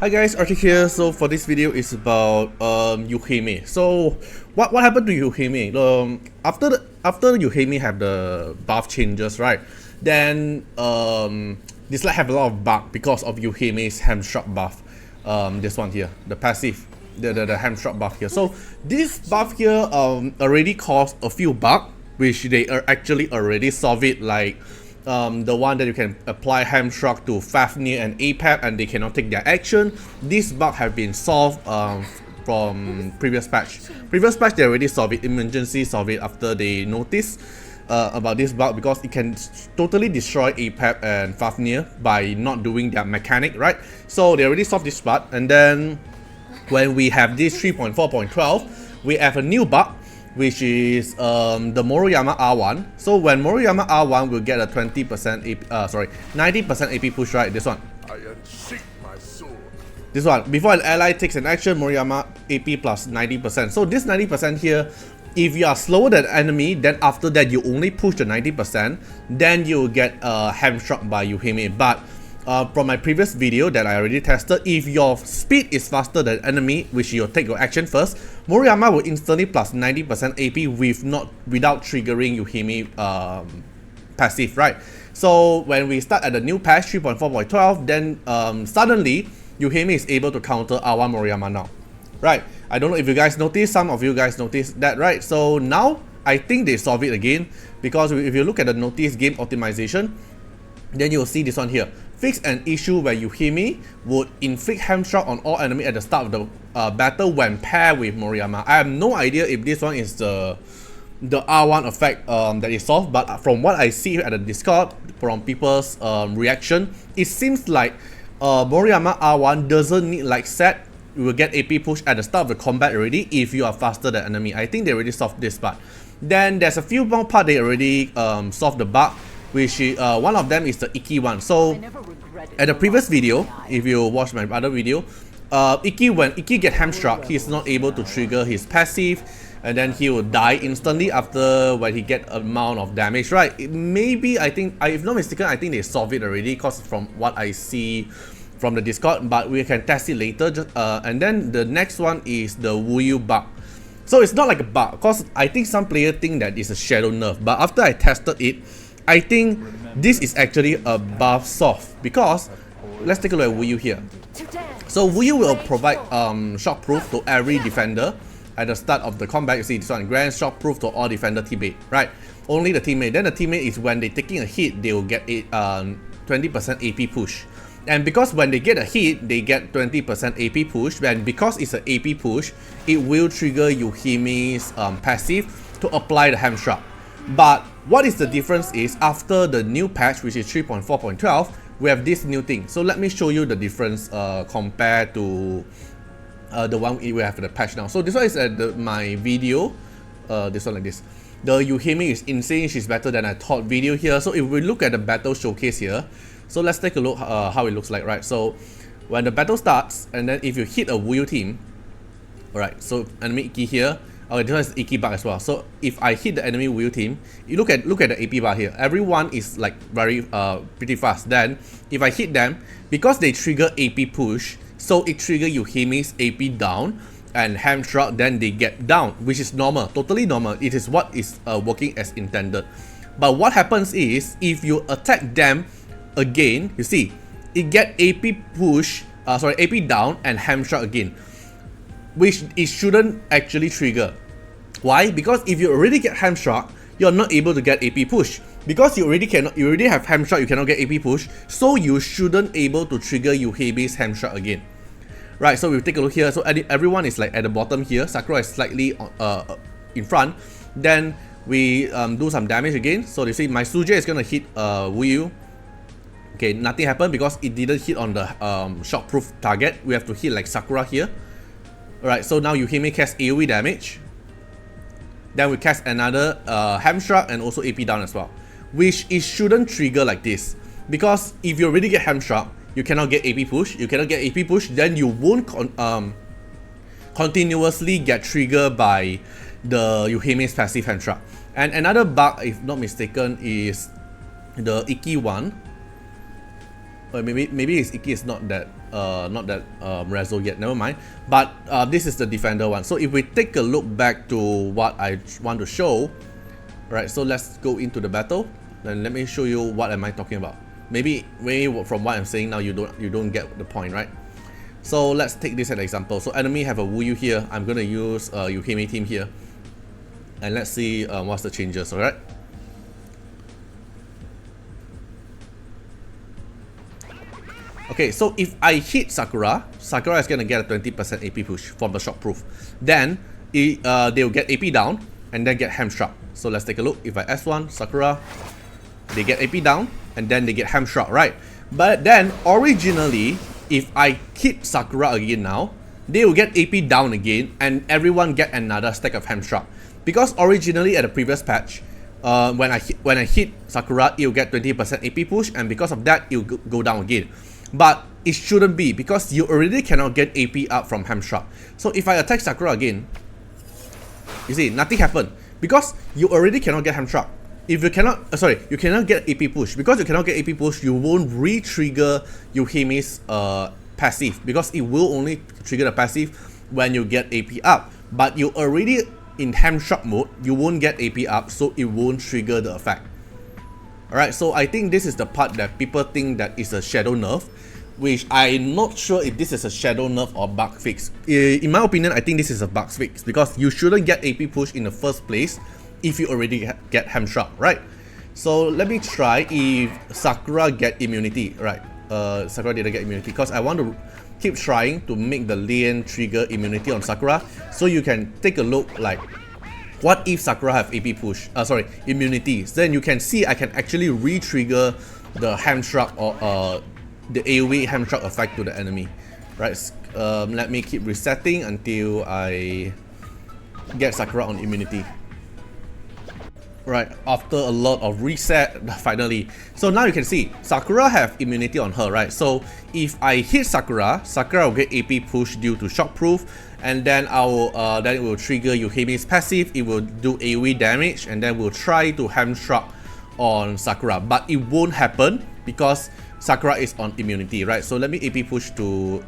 Hi guys, Artiar here. So for this video is about Yuuhime. So what happened to Yuuhime? After Yuuhime have the buff changes, right? Then DISLYTE have a lot of bug because of Yuuhime's hamstruck buff. This one here, the passive, the hamstruck buff here. So this buff here already caused a few bugs, which they actually already solved it, like the one that you can apply hamstruck to Fafnir and APAP and they cannot take their action. This bug have been solved from previous patch. Previous patch they already solved it, emergency solved it after they noticed about this bug, because it can totally destroy APAP and Fafnir by not doing their mechanic, right? So they already solved this bug, and then when we have this 3.4.12, we have a new bug, which is the Moriyama R1. So when Moriyama R1 will get a 90% AP push, right? This one. This one. Before an ally takes an action, Moriyama AP plus 90%. So this 90% here, if you are slower than enemy, then after that you only push the 90%, then you will get hamstruck by Yuuhime. But from my previous video that I already tested, if your speed is faster than enemy, which you'll take your action first, Moriyama will instantly plus 90% AP without triggering Yuuhime passive, right? So when we start at the new patch 3.4.12, then suddenly Yuuhime is able to counter R1 Moriyama now, right? I don't know if you guys noticed, some of you guys noticed that, right? So now I think they solve it again, because if you look at the notice game optimization, then you'll see this one here. Fix an issue where Yuuhime would inflict hamstruck on all enemy at the start of the battle when paired with Moriyama. I have no idea if this one is the R1 effect that is solved, but from what I see at the Discord, from people's reaction, it seems like Moriyama R1 doesn't need like set. You will get AP push at the start of the combat already if you are faster than enemy. I think they already solved this part. Then there's a few more parts they already solved the bug, which is, one of them is the Ikki one. So at the previous video, if you watch my other video, Ikki, when Ikki get hamstruck, he's not able to trigger his passive, and then he will die instantly after when he get amount of damage, right? Maybe, I think, if not mistaken, I think they solved it already, because from what I see from the Discord, but we can test it later. And then the next one is the Wuyu bug. So it's not like a bug, because I think some player think that it's a shadow nerf, but after I tested it, I think this is actually a buff soft, because let's take a look at Wuyu here. So Wuyu will provide shockproof to every defender at the start of the combat. You see this one, grant shockproof to all defender teammate, right? Only the teammate. Then the teammate is when they taking a hit, they will get a 20% AP push. And because when they get a hit, they get 20% AP push, and because it's an AP push, it will trigger Yuuhime's passive to apply the hamstruck. But what is the difference is, after the new patch, which is 3.4.12, we have this new thing. So let me show you the difference compared to the one we have in the patch now. So this one is my video, this one like this. The Yuuhime is insane, she's better than I thought video here. So if we look at the battle showcase here, so let's take a look how it looks like, right? So when the battle starts, and then if you hit a Wuyu team, alright, so enemy Ikki here. Okay, this one is Ikki bar as well. So if I hit the enemy Wuyu team, you look at the AP bar here. Everyone is like very pretty fast. Then if I hit them, because they trigger AP push, so it trigger Yuuhime's AP down and hamstruck, then they get down, which is normal, totally normal. It is what is working as intended. But what happens is, if you attack them again, you see, it get AP push, AP down and hamstruck again, which it shouldn't actually trigger. Why? Because if you already get hamstruck, you're not able to get AP push. Because you already have hamstruck, you cannot get AP push, so you shouldn't able to trigger Yuuhime's hamstruck again. Right, so we'll take a look here. So everyone is like at the bottom here. Sakura is slightly in front. Then we do some damage again. So you see my Suja is gonna hit Wuyu. Okay, nothing happened because it didn't hit on the shockproof target. We have to hit like Sakura here. Alright, so now Yuuhime casts AoE damage. Then we cast another hamstruck and also AP down as well, which it shouldn't trigger like this, because if you already get hamstruck, you cannot get AP push. You cannot get AP push, then you won't continuously get triggered by the Yuuhime's passive hamstruck. And another bug, if not mistaken, is the Ikki one. or maybe his Ikki is not that reso yet. Never mind. But this is the defender one. So if we take a look back to what I want to show, right? So let's go into the battle. Then let me show you what am I talking about. Maybe from what I'm saying now you don't get the point, right? So let's take this as an example. So enemy have a Wuyu here. I'm gonna use Yuuhime team here, and let's see what's the changes. All right. Okay, so if I hit Sakura, Sakura is gonna get a 20% AP push from the shockproof. Then they'll get AP down and then get hamstruck. So let's take a look. If I S1 Sakura, they get AP down and then they get hamstruck, right? But then originally, if I hit Sakura again now, they will get AP down again and everyone get another stack of hamstruck. Because originally at the previous patch, when I hit Sakura, it will get 20% AP push, and because of that, it will go down again. But it shouldn't be, because you already cannot get AP up from hamstruck. So if I attack Sakura again, you see nothing happened because you already cannot get hamstruck. If you cannot, you cannot get AP push. Because you cannot get AP push, you won't re-trigger Yuuhime's passive, because it will only trigger the passive when you get AP up. But you already in hamstruck mode, you won't get AP up, so it won't trigger the effect. Alright, so I think this is the part that people think that is a shadow nerf, which I'm not sure if this is a shadow nerf or bug fix. In my opinion, I think this is a bug fix, because you shouldn't get AP push in the first place if you already get hamstruck, right? So let me try if Sakura get immunity, right? Sakura didn't get immunity, because I want to keep trying to make the lane trigger immunity on Sakura, so you can take a look like what if Sakura have AP push, immunities. Then you can see I can actually re-trigger the hamstruck or the AoE hamstruck effect to the enemy, right? Let me keep resetting until I get Sakura on immunity. Right, after a lot of reset, finally. So now you can see Sakura have immunity on her, right? So if I hit Sakura, Sakura will get AP push due to shockproof, and then then it will trigger Yuuhime's passive. It will do AoE damage, and then we'll try to hamstruck on Sakura, but it won't happen because Sakura is on immunity, right? So let me AP push to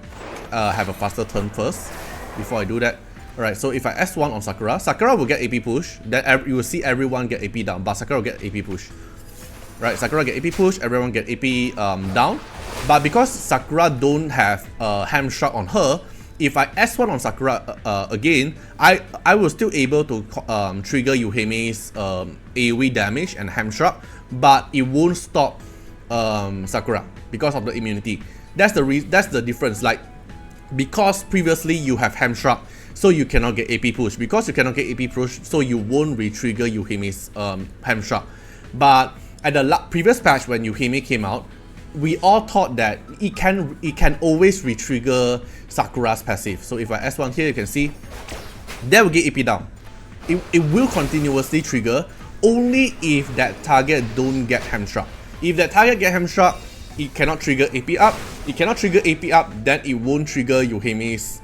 have a faster turn first before I do that. Alright, so if I S1 on Sakura, Sakura will get AP push, then you will see everyone get AP down, but Sakura will get AP push. Right, Sakura get AP push, everyone get AP down. But because Sakura don't have hamstruck on her, if I S1 on Sakura again, I will still able to trigger Yuuhime's AoE damage and hamstruck, but it won't stop Sakura because of the immunity. That's the difference. Like, because previously you have hamstruck, so you cannot get AP push. Because you cannot get AP push, so you won't re-trigger Yuuhime's hamstruck. But at the previous patch when Yuuhime came out, we all thought that it can always re-trigger Sakura's passive. So if I S1 here, you can see that will get AP down. It will continuously trigger only if that target don't get hamstruck. If that target get hamstruck, it cannot trigger AP up. It cannot trigger AP up, then it won't trigger Yuuhime's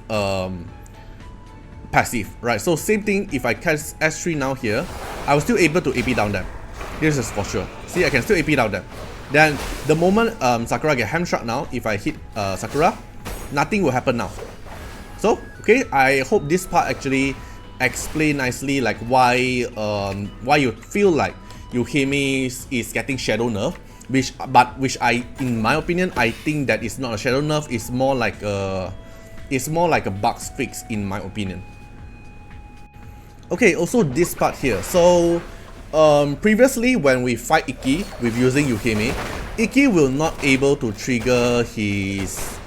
passive, right? So same thing, if I cast S3 now here, I was still able to AP down them. This is for sure. See, I can still AP down them. Then the moment Sakura get hamstruck now, if I hit Sakura, nothing will happen now. So, okay, I hope this part actually explain nicely like why you feel like Yuuhime is getting shadow nerf, which in my opinion, I think that it's not a shadow nerf, it's more like a bug fix in my opinion. Okay, also this part here. So previously when we fight Ikki with using Yuuhime, Ikki will not able to trigger his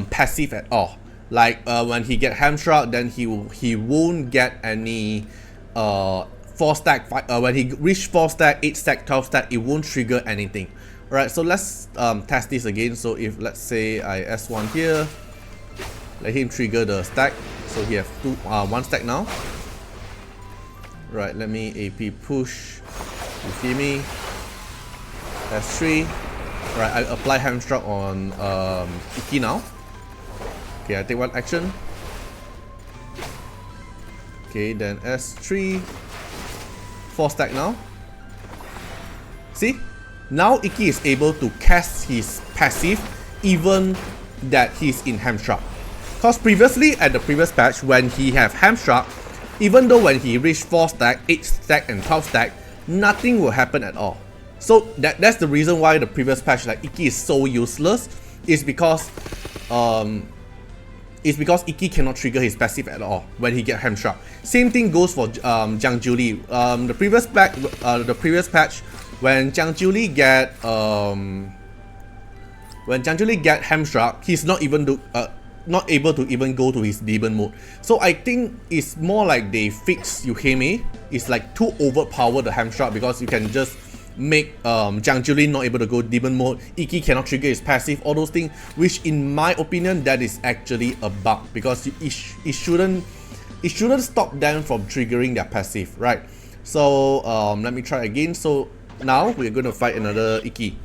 passive at all. Like when he get hamstruck, then he won't get any 4 stack when he reach 4 stack, 8 stack, 12 stack, it won't trigger anything. Alright, so let's test this again. So if let's say I S1 here, let him trigger the stack. So he have 1 stack now. Right, let me AP push Yuuhime. S3. Right, I apply hamstruck on Ikki now. Okay, I take 1 action. Okay, then S3. 4 stack now. See? Now Ikki is able to cast his passive even that he's in Hamstruck. Because previously at the previous patch, when he have Hamstruck, even though when he reached 4 stack, 8 stack and 12 stack, nothing will happen at all. So that's the reason why the previous patch like Ikki is so useless, is because Ikki cannot trigger his passive at all when he get Hamstruck. Same thing goes for Jiang Julie. The previous patch when Jiang Julie get Hamstruck, he's not able to even go to his demon mode. So I think it's more like they fix Yuuhime. It's like too overpower the Hamstruck, because you can just make Jiang Julie not able to go demon mode, Ikki cannot trigger his passive, all those things, which in my opinion that is actually a bug, because it shouldn't stop them from triggering their passive, right? So let me try again. So now we're going to fight another Ikki.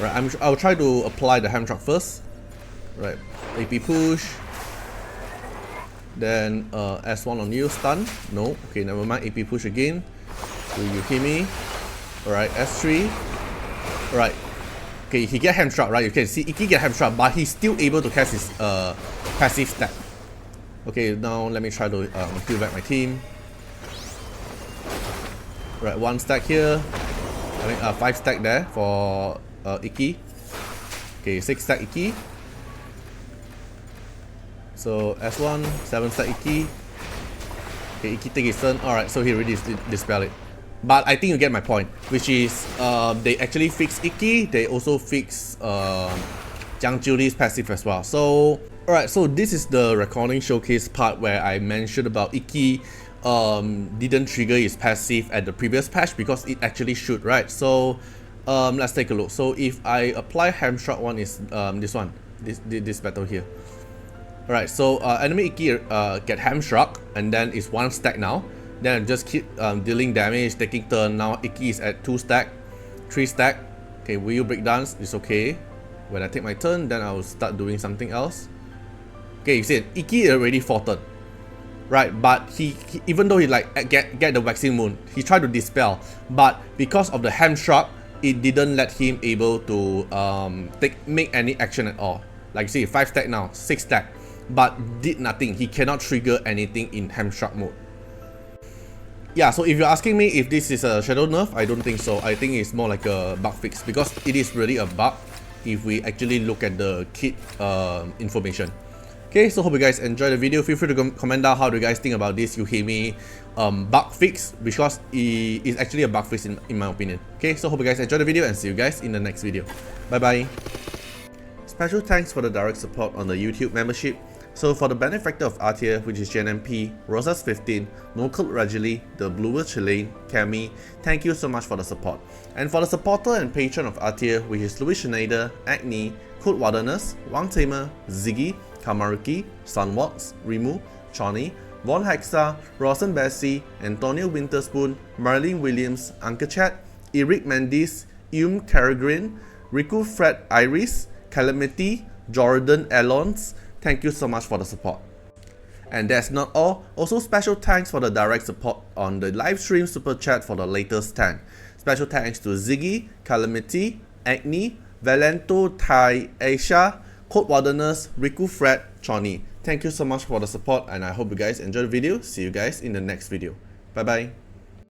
Right, I'll try to apply the Hamstruck first. Right, AP push. Then S1 on you, stun. No, okay, never mind. AP push again. To Yuuhime. Alright, S3. Alright. Okay, he get Hamstruck, right? You can see Ikki get Hamstruck, but he's still able to cast his passive stack. Okay, now let me try to heal back my team. Right, 1 stack here. I mean 5 stack there for Ikki. Okay, 6 stack Ikki. So S1, 7 stack Ikki. Okay, Ikki take his turn. Alright, so he already dispelled it. But I think you get my point, which is they actually fix Ikki, they also fix Jiang Julie's passive as well. So alright, so this is the recording showcase part where I mentioned about Ikki didn't trigger his passive at the previous patch, because it actually should, right? So let's take a look. So if I apply Hamstruck one is this one, this battle here. Alright, so enemy Ikki get Hamstruck, and then it's 1 stack now. Then I just keep dealing damage, taking turn. Now Ikki is at 2 stack, 3 stack. Okay, will you break dance? It's okay. When I take my turn, then I will start doing something else. Okay, you see it, Ikki already 4 turn. Right, but he even though he like get the waxing moon, he tried to dispel, but because of the Hamstruck, it didn't let him able to make any action at all. Like you see, 5 stack now, 6 stack, but did nothing. He cannot trigger anything in Hamstruck mode. Yeah, so if you're asking me if this is a shadow nerf, I don't think so. I think it's more like a bug fix, because it is really a bug if we actually look at the kit information. Okay, so hope you guys enjoyed the video. Feel free to comment down how do you guys think about this Yuuhime bug fix, because it is actually a bug fix in my opinion. Okay, so hope you guys enjoyed the video and see you guys in the next video. Bye bye. Special thanks for the direct support on the YouTube membership. So for the benefactor of Artiar, which is JNMP, Rosas15, Nocult Rajali, The Bluer Chilean, Cami, thank you so much for the support. And for the supporter and patron of Artiar, which is Louis Schneider, Agni, Code Wilderness, Wang Tamer, Ziggy, Kamaruki, Sunwalks, Rimu, Choni, Von Hexa, Rawson Bessie, Antonio Winterspoon, Marlene Williams, Uncle Chat, Eric Mendes, Caragrin, Riku Fred Iris, Calamity, Jordan Alons, thank you so much for the support. And that's not all. Also special thanks for the direct support on the live stream super chat for the latest 10. Special thanks to Ziggy, Calamity, Agni, Valento, Tai, Aisha, Code Wilderness, Riku Fred, Choni. Thank you so much for the support, and I hope you guys enjoyed the video. See you guys in the next video. Bye bye.